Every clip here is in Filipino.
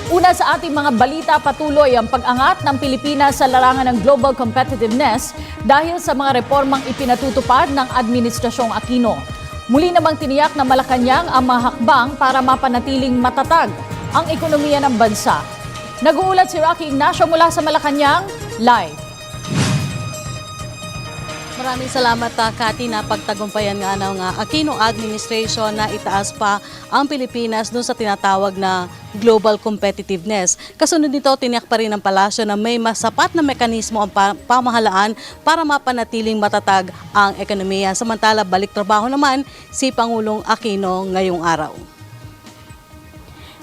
Una sa ating mga balita, patuloy ang pag-angat ng Pilipinas sa larangan ng global competitiveness dahil sa mga reformang ipinatutupad ng Administrasyong Aquino. Muli namang tiniyak na Malacanang ang mga hakbang para mapanatiling matatag ang ekonomiya ng bansa. Nag-uulat si Rocky Ignacio mula sa Malacanang, live. Maraming salamat, Cathy, na pagtagumpayan nga ng Aquino Administration na itaas pa ang Pilipinas doon sa tinatawag na global competitiveness. Kasunod nito, tiniyak pa rin ng palasyo na may mas sapat na mekanismo ang pamahalaan para mapanatiling matatag ang ekonomiya. Samantala, balik trabaho naman si Pangulong Aquino ngayong araw.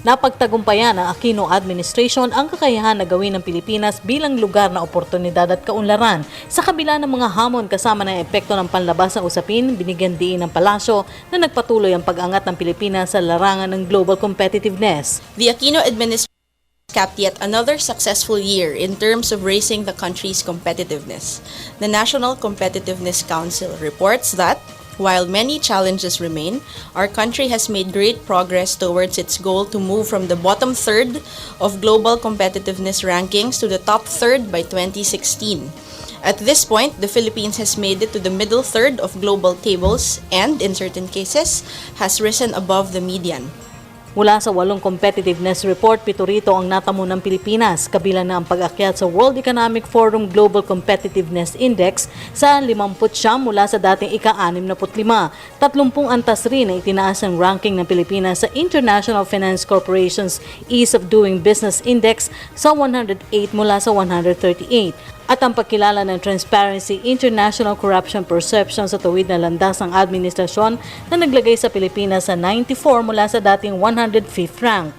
Napagtagumpayan ng Aquino Administration ang kakayahan na gawin ng Pilipinas bilang lugar na oportunidad at kaunlaran. Sa kabila ng mga hamon kasama ng epekto ng panlabas na usapin, binigyan diin ng palasyo na nagpatuloy ang pag-angat ng Pilipinas sa larangan ng global competitiveness. The Aquino administration capped yet another successful year in terms of raising the country's competitiveness. The National Competitiveness Council reports that while many challenges remain, our country has made great progress towards its goal to move from the bottom third of global competitiveness rankings to the top third by 2016. At this point, the Philippines has made it to the middle third of global tables and, in certain cases, has risen above the median. Mula sa 8 competitiveness report, 7 rito ang natamo ng Pilipinas, kabilang na ang pag-akyat sa World Economic Forum Global Competitiveness Index sa 50 mula sa dating ika-65. 30 antas rin na itinaas ang ranking ng Pilipinas sa International Finance Corporation's Ease of Doing Business Index sa 108 mula sa 138. At ang pagkilala ng Transparency International Corruption Perception sa tuwid na landas ng administrasyon na naglagay sa Pilipinas sa 94 mula sa dating 105th rank.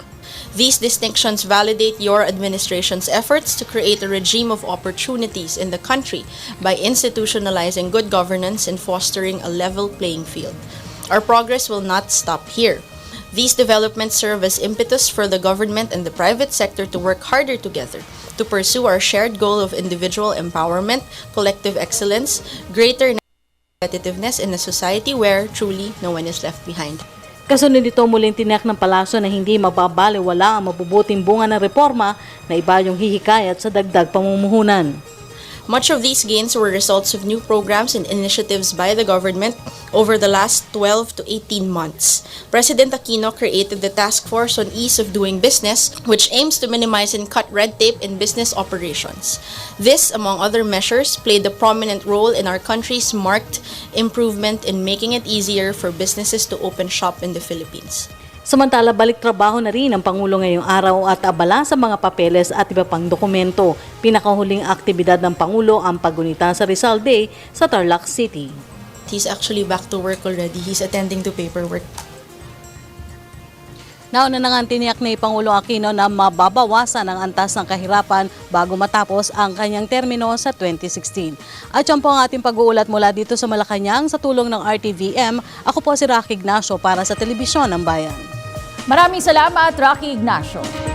These distinctions validate your administration's efforts to create a regime of opportunities in the country by institutionalizing good governance and fostering a level playing field. Our progress will not stop here. These developments serve as impetus for the government and the private sector to work harder together to pursue our shared goal of individual empowerment, collective excellence, greater competitiveness in a society where truly no one is left behind. Kasunod nito, muling tiniyak ng palasyo na hindi mababaliwala ang mabubuting bunga ng reforma na iba yung hihikayat sa dagdag pamumuhunan. Much of these gains were results of new programs and initiatives by the government over the last 12 to 18 months. President Aquino created the Task Force on Ease of Doing Business, which aims to minimize and cut red tape in business operations. This, among other measures, played a prominent role in our country's marked improvement in making it easier for businesses to open shop in the Philippines. Samantala, balik trabaho na rin ang Pangulo ngayong araw at abala sa mga papeles at iba pang dokumento. Pinakahuling aktibidad ng Pangulo ang paggunita sa Rizal Day sa Tarlac City. He's actually back to work already. He's attending to paperwork. Nauna na nga tiniyak ni Pangulong Aquino na mababawasan ang antas ng kahirapan bago matapos ang kanyang termino sa 2016. At yan po ang ating pag-uulat mula dito sa Malacanang sa tulong ng RTVM. Ako po si Rocky Ignacio para sa Telebisyon ng Bayan. Maraming salamat, Rocky Ignacio.